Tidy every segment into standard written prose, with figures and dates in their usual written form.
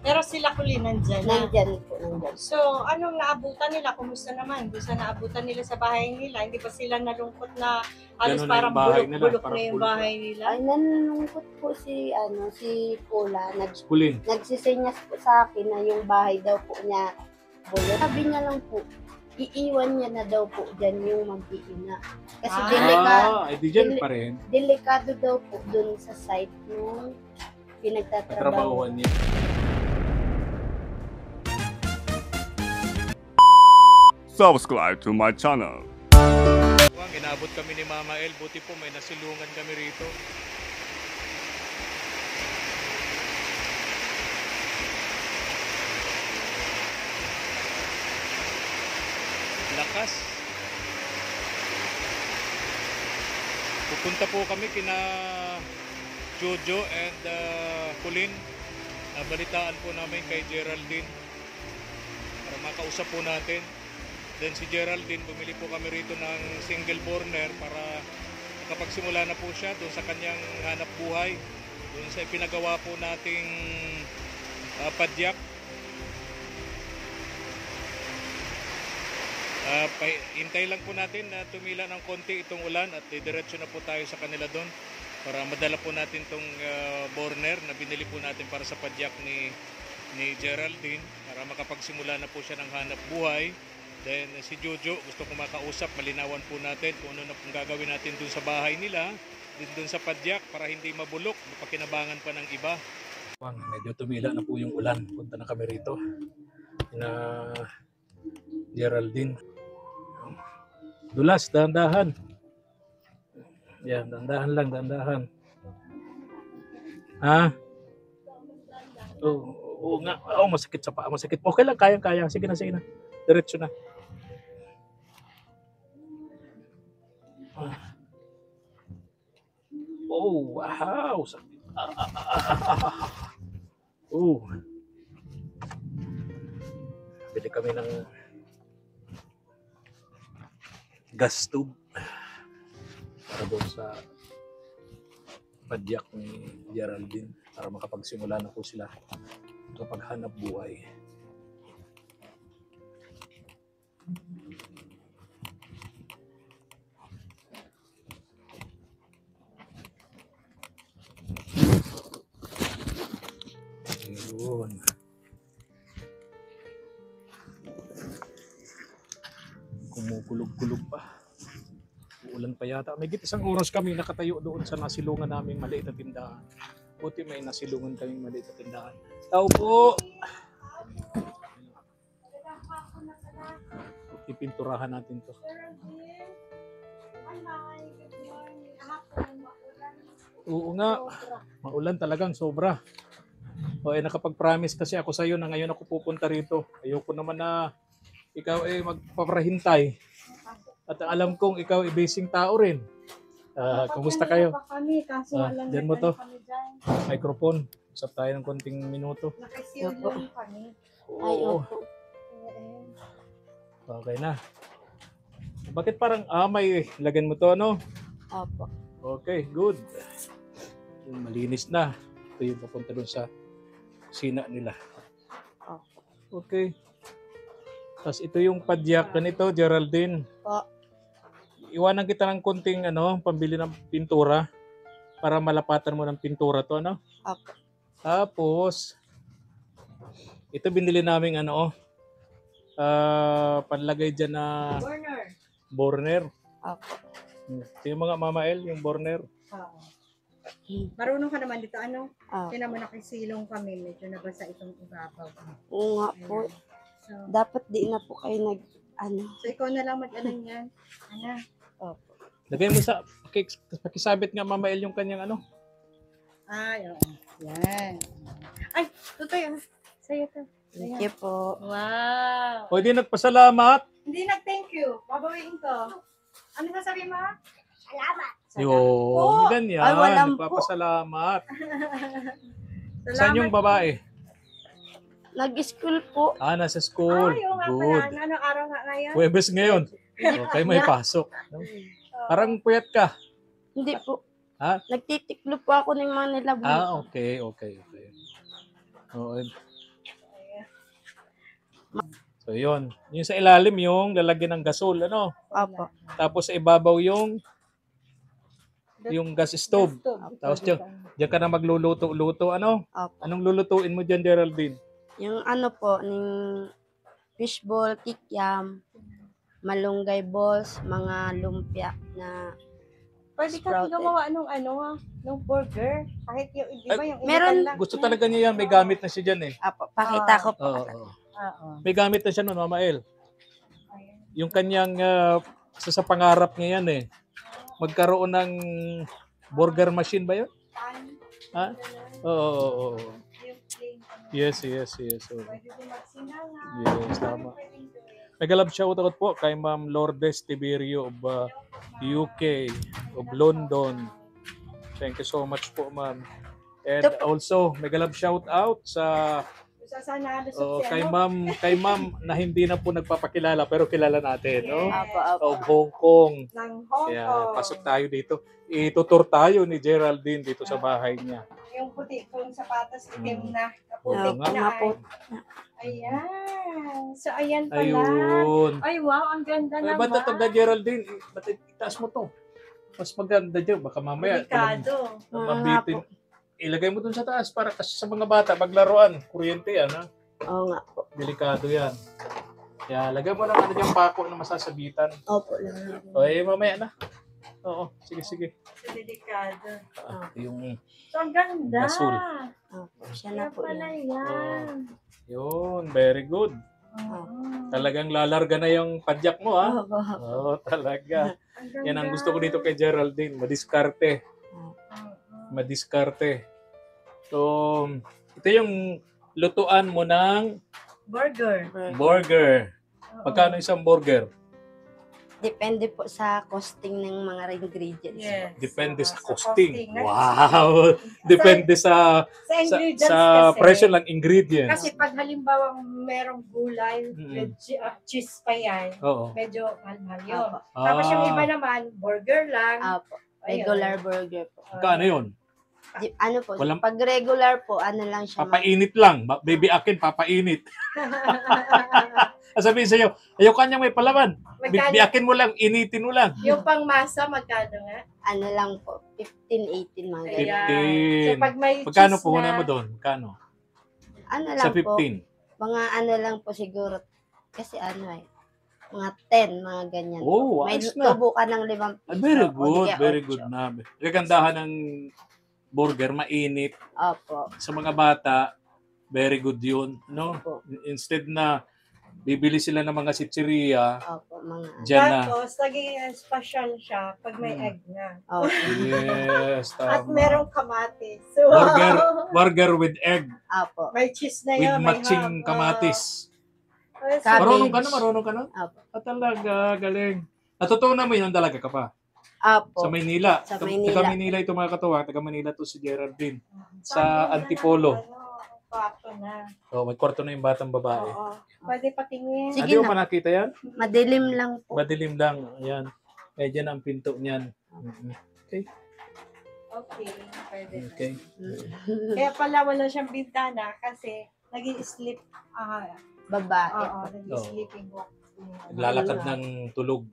Pero sila Kulin nandyan na. Nandyan po. Nandyan. So, anong naabutan nila? Kumusta naman? Doon sa naabutan nila sa bahay nila? Hindi ba sila nalungkot na halos Ganun na parang yung bahay nila, bulok-bulok parang na yung bulok. bahay nila? Ay, nanlungkot po si Paula. Kulin. Nagsisenyas po sa akin na yung bahay daw po niya bulok. Sabi niya lang po, iiwan niya na daw po dyan yung mag-iina. Kasi Ay di dyan pa rin. delikado daw po dun sa site nung pinagtatrabaho. Trabahuan niya. Subscribe to my channel. Inabot kami ni Mama El, buti po may nasilungan kami rito. Lakas. Pupunta po kami kina Jojo and Kulin. Nabalitaan po namin kay Geraldine para makausap po natin. Then si Geraldine, bumili po kami rito ng single burner para makapagsimula na po siya doon sa kanyang hanap buhay. Doon sa pinagawa po nating padyak. Hintay lang po natin na tumila ng konti itong ulan at didiretso na po tayo sa kanila doon para madala po natin itong burner na binili po natin para sa padyak ni Geraldine para makapagsimula na po siya ng hanap buhay. Then si Jojo, gusto ko makausap, malinawan po natin kung ano na pong gagawin natin dun sa bahay nila, dun sa padyak para hindi mabulok, mapakinabangan pa ng iba. Medyo tumila na po yung ulan, punta na kami rito na Geraldine. Dulas, dahan-dahan. Yan, dahan-dahan lang, dahan-dahan. Ha? Oo nga, masakit sa paa, masakit. Okay lang, kayang-kaya. Sige na, sige na. Diretso na. Oh, wow. Oh. Bili kami ng gas tube para doon sa padyak ni Geraldine para makapagsimula na po sila sa paghanap buhay. Ayun. Kumukulog-kulog pa. Uulan pa yata. May isang oras kami nakatayo doon sa nasilungan naming maliit na tindahan. Buti may nasilungan kaming maliit na tindahan. Tao po! Ipinturahan natin to. Oo nga, maulan talagang sobra. O nakapag-promise kasi ako sa iyo na ngayon ako pupunta rito. Ayoko naman na ikaw magpaparahintay. At alam kong ikaw basing tao rin. Kumusta kayo? Diyan mo to. Microphone. Usap tayo ng konting minuto. Nakasilong kami. Oo. Okay na. Bakit parang may lagyan mo to, ano? Opo. Okay, good. Yung malinis na. Ito yung papunta doon sa kusina nila. Okay. Tapos ito yung padyak ganito, Geraldine. Iwanan kita ng konting pambili ng pintura para malapatan mo ng pintura to, ano? Opo. Tapos ito binili naming panlagay dyan na burner. Opo. Ito yung mga Mama El, yung burner. Marunong ka naman dito, ano? Opo. Kaya naman nakisilong kami, medyo nabasa itong ibabaw. Oo nga po. So, Dapat di na po kayo so ikaw na lang mag-ano yan. Ano? Opo. Lagay mo sa pakisabit nga Mama El yung kanyang Ay, oo. Yan. Ay, totoo. Sa'yo to. Thank you po. Wow. O di nagpasalamat. Hindi nag-thank you. Babawiin ko. Ano sasabihin mo? Salamat. Yo, ganyan. Ay, walang po. Nagpapasalamat. Saan yung babae? Nag-school po. Nasa school. Ay, oo nga Good. pala. Ano araw nga ngayon? Huwebes ngayon. Okay, may pasok. No? Parang puyat ka. Hindi po. Ha? Nagtitiklo po ako ng mga nilabog. Okay. Oo. So, yun. Yung sa ilalim, yung lalagyan ng gasol, ano? Opo. Tapos sa ibabaw yung gas stove. Tapos diyan ka na magluluto-luto, ano? Opo. Anong lulutuin mo diyan, Geraldine? Yung ano po, yung fishball, kikiam, malunggay balls, mga lumpia na Pwede ka sprouted. gumawa nung burger. Kahit yung, di ba, yung Meron- initan lang. Gusto talaga niya yan, may gamit na siya diyan eh. Opo, pakita ko po. Oo. Oo. May gamit na siya noon, Mama El. Ayan. Yung kanyang sa pangarap niya yan eh. Magkaroon ng burger machine ba yun? Ha? Oo. Yung plain, Yes. So, pwede din magsinanga. yes, tama. Nag-love shoutout po kay Ma'am Lourdes Tiberio of UK, of London. Thank you so much po, Ma'am. And also, nag-love shoutout sa Sana lusot kay Ma'am na hindi na po nagpapakilala pero kilala natin, no? Opo. Of Hong Kong. ng Hong Kaya Kong. pasok tayo dito. Itutur tayo ni Geraldine dito sa bahay niya. Yung puti kong sapatos, itim na. Oo Kaputik nga. na. Maput- Ayan. So, ayan pala. Ayun. Ay, wow. Ang ganda Ay, naman. ba't ito Geraldine? Ba't itaas mo to? Mas maganda dyan. Baka mamaya. Delikado. Mabitin. Ilagay mo dun sa taas para kasi sa mga bata maglaruan. Kuryente yan, ha? Oo nga po. Delikado yan. Kaya lagay mo lang ano yung pako na masasabitan. Opo lang. O, mamaya na. Oo, sige. So, delikado. Yung So, ang ganda. Gasol. Opo, siya na Kaya po pala yan. yan. yun, very good. Talagang lalarga na yung padyak mo, ha? Opo. Oo, talaga. Ang ganda. Yan ang gusto ko dito kay Geraldine. Madiskarte. So, ito yung lutuan mo ng Burger. burger. Magkano isang burger? Depende po sa costing ng mga ingredients. Yes. Depende sa So, costing. costing. Wow! Depende sa Sa ingredients sa kasi. presyo ng ingredients. Kasi pag halimbawa merong gulay, Mm. cheese pa yan, Oo. medyo mahal yun. Opo. Tapos yung iba naman, burger lang. Opo. Ayun. Regular burger po. Magkano yun? Ano po, Walang- pag regular po, ano lang siya. Papainit lang. Baby akin, papainit. Sabihin sa'yo, ayaw kanyang may palaman. Magkano? Biakin mo lang, initin mo lang. Yung pang masa, magkano nga? Ano lang po, 15, 18 mga ganyan. Ayan. 15. So pag may Magkano cheese puhunan na, mo doon? Magkano? Ano lang Sa po, 15. mga ano lang po siguro, kasi ano mga 10, mga ganyan. Oh, May ayos na. tubo ka ng 5 piso. Ah, very o di good, kaya very 8. good na. Kagandahan ng burger, mainit. Opo. Sa mga bata, very good yun. No? Opo. Instead na bibili sila ng mga sitsiriya, Opo, mga dyan na. tapos naging special siya pag may Mm. egg na. Opo. Yes, At tama. merong kamatis. So, Burger with egg, Opo. may cheese na with yun. may matching ham. kamatis. Yes. Cabbage. Marunong ka nun? Opo. Talaga, galing. Natutunan mo yun talaga ka pa. Opo. Sa Maynila. Sa Taga Maynila. Maynila ito mga katuwa. Taga Maynila to si Geraldine. Sa Sabi Antipolo. na, kwarto na. Oh, may kwarto na yung batang babae. Oo. Pwede patingin. Sige Hindi mo na. pa nakita yan? Madilim lang po. Madilim lang. Ayan. Kaya dyan ang pinto niyan. Okay. Okay. Pwede na. Okay. Kaya pala wala siyang bintana kasi nag-i-sleep. Babae. Oo, nag-i-sleeping walk. Naglalakad ng tulog.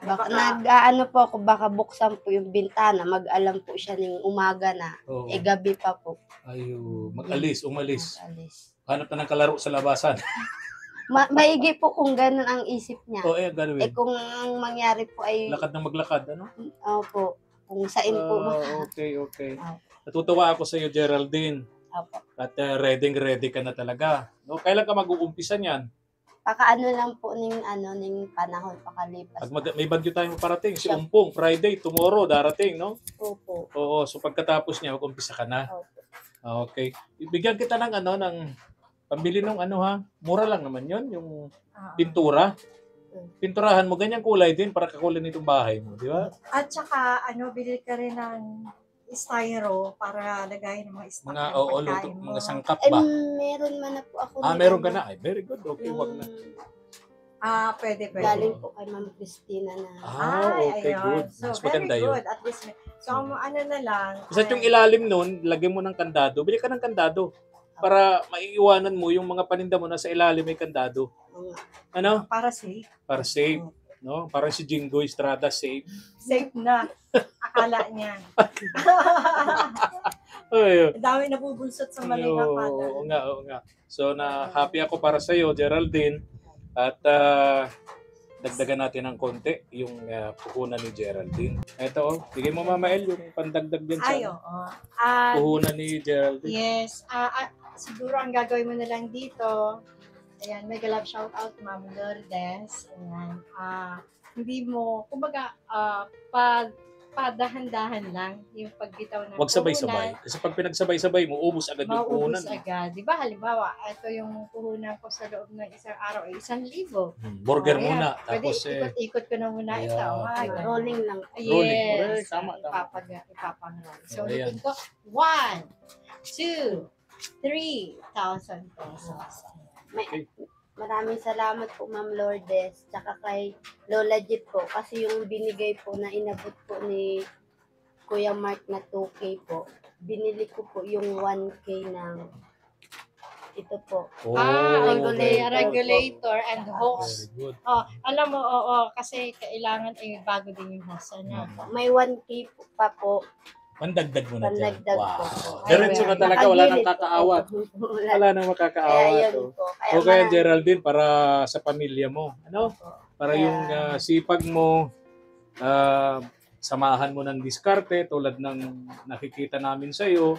Baka nag-ano po ako, baka buksan po yung bintana, mag-alam po siya ng umaga na, Oh. gabi pa po. Ayo, mag-alis, umalis. Alis. Hanap na ng kalaro sa labasan. Maigi po kung ganun ang isip niya. O, gagawin. Kung ang mangyari po ay, Lakad na maglakad, ano? opo, kung sain po. Okay. Opo. Natutuwa ako sa iyo, Geraldine. Opo. At ready ka na talaga. No, kailan ka mag-uumpisa niyan? Pakaano lang po ning panahon pakalipas. Pag may bagyo tayong parating, si Umpong, Friday, tomorrow, darating, no? Opo. Oo, so pagkatapos niya, mag-umpisa ka na. Opo. Okay. Ibigyan kita ng ng pambili ng mura lang naman yon yung pintura. Pinturahan mo, ganyang kulay din para kakulay nitong bahay mo, di ba? At saka, bili ka rin ng styro para lagay ng mga stock Mga ng pagkain luto, mo. mga sangkap Eh, ba? meron man na po ako. Meron ka na. Ay, very good. Okay, wag na. Pwede. Galing po kay Ma'am Christina na. Okay, ayun. good. So, Mas very maganda yun. good. At least, so, ano na lang. Basta yung ilalim nun, lagyan mo ng kandado. Bili ka ng kandado. para maiiwanan mo yung mga paninda mo na sa ilalim may kandado. Oo. Ano? Para safe. Para safe. No? Parang si Jingo Estrada, safe. Safe na. Akala niya. Ay, Ang dami nabubulsot sa maling akala. oo nga, oo nga. So, happy ako para sa iyo, Geraldine. At dagdagan natin ng konti yung puhunan ni Geraldine. Ito, bigay mo Mama El yung pandagdag din Ay, sa oo. puhunan ni Geraldine. Yes. Siguro ang gagawin mo na lang dito, ayan, mega love shout out Ma'am Lourdes. Ayan. Hindi mo, kumbaga, padahan-dahan lang yung pagbitaw ng Huwag sabay-sabay. Kasi pag pinagsabay-sabay mo, ubos agad yung puhunan. Mauubos agad. Di ba, halimbawa, ito yung puhunan ko sa loob ng isang araw ay 1,000. Burger Oh, ayan. muna. Pwede Tapos, ikot-ikot ko na muna ito. Ayan. Ay, Rolling lang. Rolling. yes. Correct. Tama. Ipapangalan. So, Oh, ayan. ulitin ko. 1, 2, 3,000 pesos. Maraming salamat po Ma'am Lourdes tsaka kay Lola Jeep po kasi yung binigay po na inabot po ni Kuya Mark na 2K po. Binili ko po yung 1K ng ito po. Regulator and hose. Very good. Alam mo, oo, kasi kailangan ay bago din yung hose. Ano? May 1K po pa po. Pandagdag mo na dyan. Pandagdag Wow. po. Diretso na talaga. Wala nang kakaawat. Wala. Wala nang Kaya makakaawat. yun Oh. po. O kaya Geraldine, para sa pamilya mo. Ano? Para Kaya- yung sipag mo, samahan mo ng diskarte tulad ng nakikita namin sa iyo.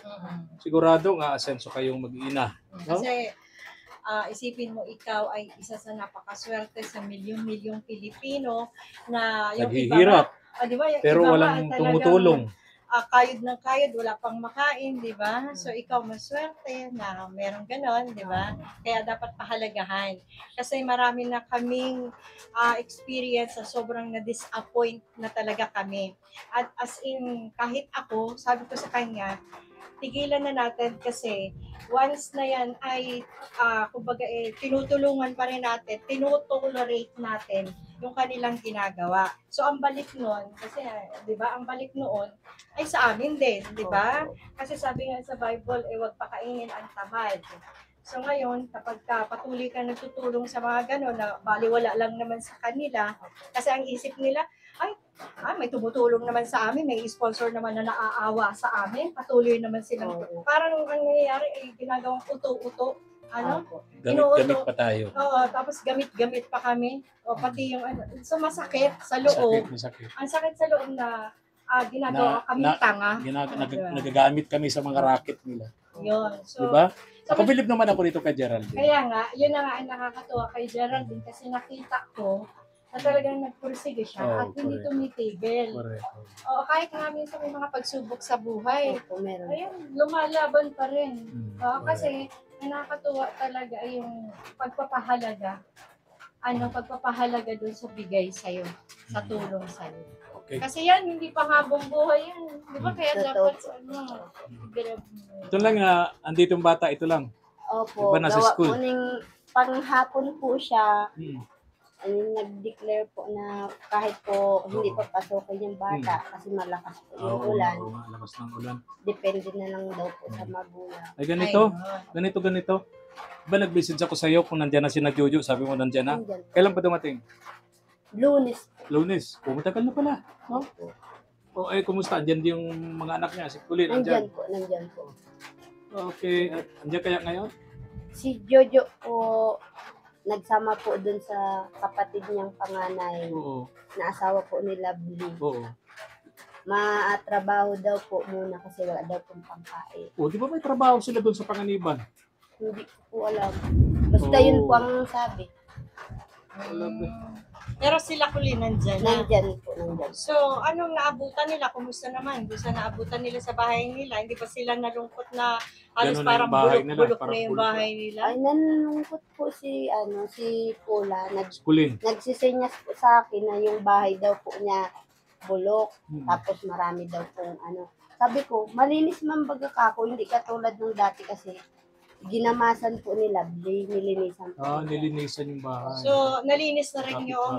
Sigurado nga asenso kayong mag-ina. No? Kasi isipin mo, ikaw ay isa sa napakaswerte sa milyong-milyong Pilipino na yung Naghihirap, iba, di ba, yung pero iba nga walang ay talagang, tumutulong. Kayod ng kayod, wala pang makain, di ba? So, ikaw maswerte na meron ganon, di ba? Kaya dapat pahalagahan. Kasi marami na kaming experience na sobrang na-disappoint na talaga kami. At as in, kahit ako, sabi ko sa kanya, tigilan na natin kasi once na yan ay, kumbaga, tinutulungan pa rin natin, tinutolerate natin yung kanilang ginagawa. So, ang balik noon, kasi, di ba, ang balik noon ay sa amin din, di ba? Kasi sabi nga sa Bible, huwag pakainin ang tamad. So, ngayon, kapag patuloy ka nagtutulong sa mga gano'n, na baliwala lang naman sa kanila, kasi ang isip nila, may tumutulong naman sa amin, may sponsor naman na naaawa sa amin, patuloy naman silang, parang ang nangyayari ay ginagawang uto-uto, Gamit pa tayo. Oo, tapos gamit-gamit pa kami. O pati yung so masakit sa loob. Masakit. Ang sakit sa loob na ginagawa kami tanga. Nagagamit kami sa mga racket nila. Yun. So, Diba? Nakabilib naman ako dito kay Geraldine. kaya nga, yun na nga ang nakakatuwa kay Geraldine kasi nakita ko na talagang nagpursige siya at hindi correct. tumitigil. Correct. Oo, kahit nga minsan may mga pagsubok sa buhay, Opo, meron. ayun, lumalaban pa rin. correct. Kasi ang nakakatuwa talaga ay yung pagpapahalaga. Pagpapahalaga dun sa bigay sa'yo, sa tulong sa'yo. Okay. Kasi yan, hindi pa habang buhay yan. Di ba? Kaya Totoo. dapat, grab mo. Ito lang, andito yung bata, ito lang. Opo, Iba nasa gawa school. po panghapon po siya, Hmm. nag-declare po na kahit po hindi pa pasokin yung bata kasi malakas po yung ulan, Oo, lakas ng ulan. depende na lang daw po sa magulang. Ay, ganito. Ayun. Ganito. Ba nag-message ako sa iyo kung nandiyan na si Jojo, sabi mo nandiyan na. Nandyan. Kailan pa dumating? Lunes Lunes. Matagal na pala. No? O kumusta? Andiyan din yung mga anak niya, si Kulin, nandyan andyan. po, nandyan po. Okay, at andiyan kaya ngayon? Si Jojo po, nagsama po dun sa kapatid niyang panganay Oo. na asawa po ni Lovely. Oo. Matrabaho daw po muna kasi wala daw pong pangkain. O, di ba may trabaho sila doon sa Panganiban? Hindi ko po alam. Basta Oh. yun po ang sabi. Pero sila Kulin nandyan na. Nandyan po, nandyan. So, anong naabutan nila? Kumusta naman? Doon sa naabutan nila sa bahay nila? Hindi ba sila nalungkot na halos Ganun na parang yung bahay nila, bulok-bulok parang na yung bulok. bahay nila? Ay, nanlungkot po si Pula. Kulin. Nagsisenyas po sa akin na yung bahay daw po niya bulok. Hmm. Tapos marami daw pong Sabi ko, malinis man baga kako, hindi katulad ng dati kasi ginamasan po ni Lovely, nilinisan po. Nilinisan yung bahay. So, nalinis na rin Kapit yung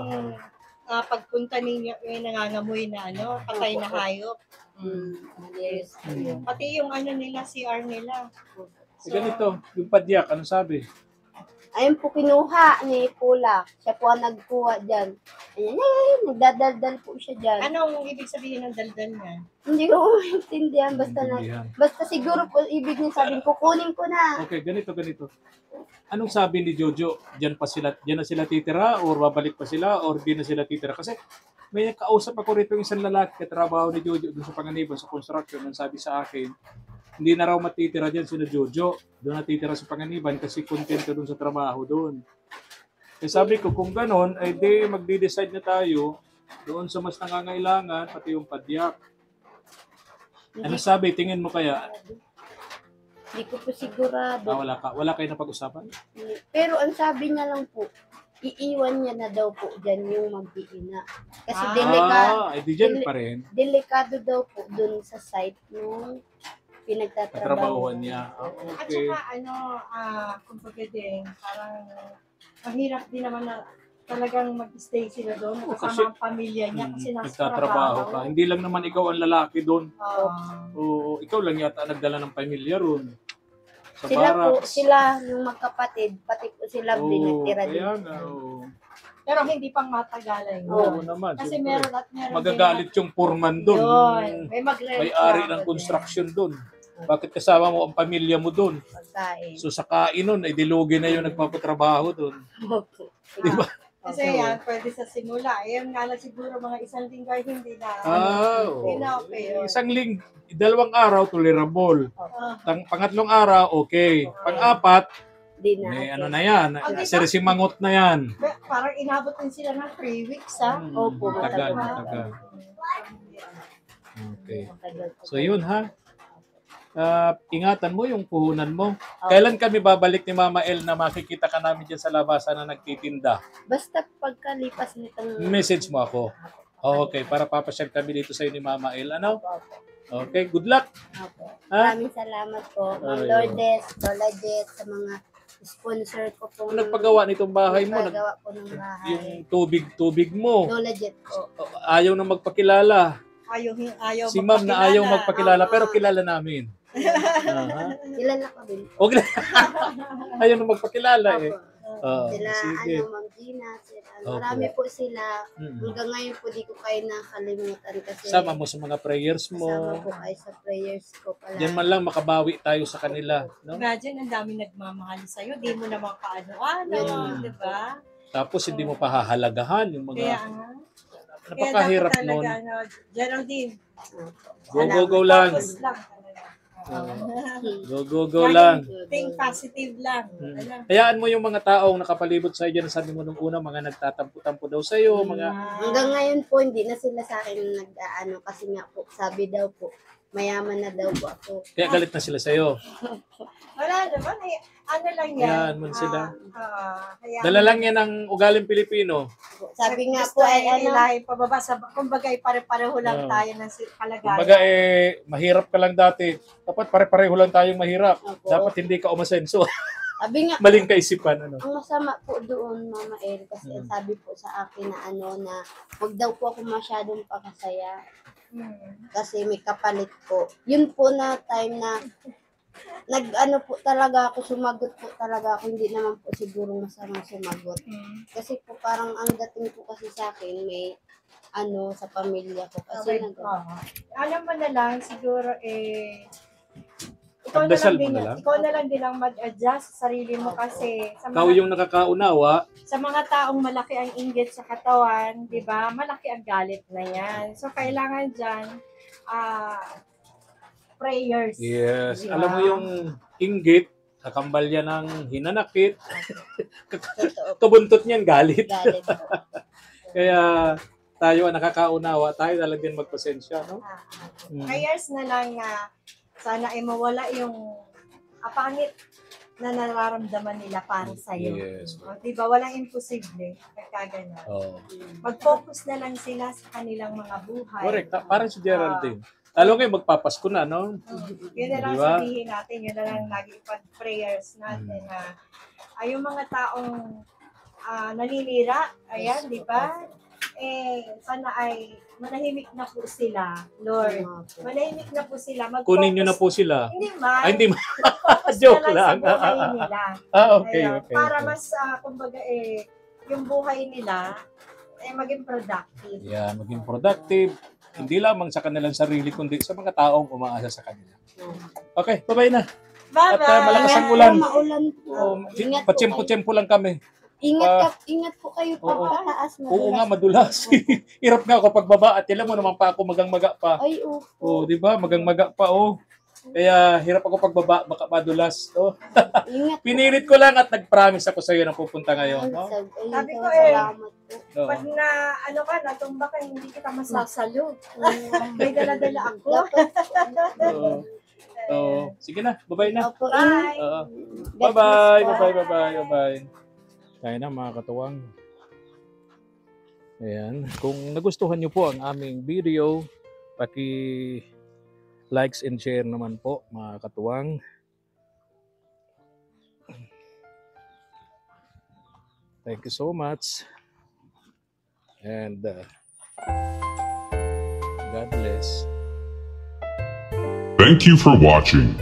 pagpunta ninyo, yung nangangamoy na patay na hayop. Malinis po yun. Pati yung nila, CR nila. Ganito, yung padyak, ano sabi? Ayun po kinuha ni Pula. Siya po ang nagkuha dyan. Ayan, ay, nagdadaldal po siya dyan. Anong ibig sabihin ng daldal niya? Hindi ko maintindihan. Basta siguro po ibig niya sabihin, kukunin ko na. Okay, ganito. Anong sabi ni Jojo? Diyan na sila titira or babalik pa sila or di na sila titira? Kasi may kausap ako rito yung isang lalaki katrabaho ni Jojo doon sa Panganiban sa construction. Ang sabi sa akin, hindi na raw matitira diyan sila Jojo. Doon natitira sa Panganiban kasi kontento doon sa trabaho doon. Eh sabi ko, kung ganon, ay di magde-decide na tayo doon sa mas nangangailangan, pati yung padyak. Ano sabi? Tingin mo kaya? Hindi ko po sigurado. Wala kayo napag-usapan? Pero ang sabi niya lang po, iiwan niya na daw po dyan yung mag-iina. Kasi Ay di dyan pa rin. delikado daw po dun sa site nung pinagtatrabahuan niya. At Okay. saka kumbaga din, parang mahirap din naman na talagang mag-stay sila doon Oo, kasama ang pamilya niya kasi nasa Nagtatrabaho ka. Hindi lang naman ikaw ang lalaki doon. Ah, Oo, ikaw lang yata nagdala ng pamilya ron. Sa Sila yung magkapatid, pati po sila binatira din. Kaya nga, oo. pero hindi pang matagalan yun. Oo naman. Kasi siyempre. meron at meron Magagalit yung foreman doon. Yun. May May-ari ng construction doon. Bakit kasama mo ang pamilya mo doon? Pagkain. So sa kain nun, ay dilugi na yung nagpapatrabaho doon. Diba? Kasi yan, pwede sa simula. Yan nga lang siguro mga isang linggo ay hindi na. Oo. Hindi na okay yun. Isang 2 araw, tolerable. Ah, Pangatlong araw, okay. Pang-apat, Di na. may ano na yan. Sirisimangot na yan. parang inabot din sila ng 3 weeks, ha? Opo, Tagal. matagal. Okay. Matagal. So yun ha. Ingatan mo yung puhunan mo. Kailan kami babalik ni Mama El na makikita ka namin dyan sa labasan na nagtitinda? Basta pagkalipas nitong... Message mo ako. Okay, para papasyal kami dito sa ni Mama El. Ano? Okay, good luck. Opo. Ha? Maraming salamat po. Ma'am Ayun. Lourdes, Lola Jet, sa mga sponsor ko po. Ano nagpagawa nitong bahay mo? Nagpagawa po ng bahay. Yung tubig mo. Lola Jet po. Ayaw na magpakilala. Ayaw Si Ma'am na ayaw magpakilala, Oo. pero kilala namin. Aha. Kilala ko din. Okay. Ayaw na magpakilala eh. Opo. Oo, Sila, sige. Ma'am Gina, sila. Opo. Marami po sila. Mm. Hanggang ngayon po di ko kayo nakalimutan kasi Sama mo sa mga prayers kasama mo. po kayo sa prayers ko pala. Yan man lang makabawi tayo sa kanila. No? Imagine, ang dami nagmamahal sa'yo. Di mo naman kaano-ano, Mm. di ba? Tapos hindi mo pahahalagahan yung Kaya mga nga. napakahirap Kaya dapat nun. talaga, Geraldine. Go lang. Focus lang talaga. Go lang. Think positive lang. Mm. Ano? Hayaan mo yung mga taong nakapalibot sa iyo, sabi mo nung una, mga nagtatampo-tampo daw sa iyo, mga Hanggang ngayon po, hindi na sila sa akin nag-ano kasi nga po, sabi daw po, mayaman na daw po ako. kaya galit na sila sa iyo. Wala naman eh. Ano lang yan. Hayaan mo sila. Hayaan Dala mo. lang yan ng ugaling Pilipino. Sabi nga Gusto po ay ay ano, ilahin pababa sa kumbaga ay pare-pareho lang Oo. tayo ng kalagayan. Kumbaga mahirap ka lang dati. Dapat pare-pareho lang tayong mahirap. Opo. Dapat hindi ka umasenso. sabi nga, Maling kaisipan ano. ang masama po doon, Mama El, kasi ang sabi po sa akin na ano na wag daw po ako masyadong pakasaya kasi may kapalit po. Yun po na time na nag-ano po talaga ako, sumagot po talaga ako, hindi naman po siguro masamang sumagot. Kasi po parang ang dating po kasi sa akin may ano sa pamilya ko kasi Alam mo na lang siguro ikaw na Pagdasal lang mo din, na lang. ikaw na lang din ang mag-adjust sa sarili mo kasi sa Ikaw mga, yung nakakaunawa. sa mga taong malaki ang inggit sa katawan, 'di ba? Malaki ang galit na 'yan. So kailangan diyan prayers. Yes. Diba? Alam mo yung inggit, kakambal yan ng hinanakit. Totoo, Kabuntot niyan galit. galit po. Kaya tayo ang nakakaunawa, tayo talagang din magpasensya, no? Mm. Prayers na lang na sana ay mawala yung pangit na nararamdaman nila para sa iyo. Yes. Diba? Walang imposible. Pagkagano. Oh. Mag-focus na lang sila sa kanilang mga buhay. Correct. Parang si Geraldine. Lalo ngayon magpapasko na, no? Yun na lang Diba? sabihin natin, yun na lang lagi pag-prayers natin na yung mga taong naninira, ayan, di ba? Sana ay manahimik na po sila, Lord. Manahimik na po sila. Mag-focus. Kunin nyo na po sila. Hindi man. Ay, hindi Focus Joke na lang lang. sa buhay nila. Okay, Ayun, okay. para okay. mas, kumbaga yung buhay nila, maging productive. Yeah, maging productive. Hindi lamang sa kanilang sarili, kundi sa mga taong umaasa sa kanila. Okay, bye-bye na. Bye-bye! At malakas ang ulan. Maulan po. Oh, Ingat po kayo. patsempo-tsempo lang kami. Ingat po kayo Oo. pagpataas. Oo nga, madulas. Hirap nga ako pagbaba at tila mo naman pa ako magang-maga pa. Ay, opo. Oh, di ba? Magang-maga pa, oh. Kaya hirap ako pagbaba, baka madulas. Oh. Ingat po. Pinilit ko lang at nag-promise ako sa iyo na pupunta ngayon. No? Sabi ko, salamat po. Oo. Pag na, natumba ka, hindi kita masasalo. May dala-dala ako. Oo. Oo. Sige na, bye-bye na. Opo, Bye! Oo. God Bye-bye, bless po. bye-bye, bye-bye. Kaya na mga katuwang. Ayan. Kung nagustuhan nyo po ang aming video, likes and share naman po mga katuwang. Thank you so much. And God bless. Thank you for watching.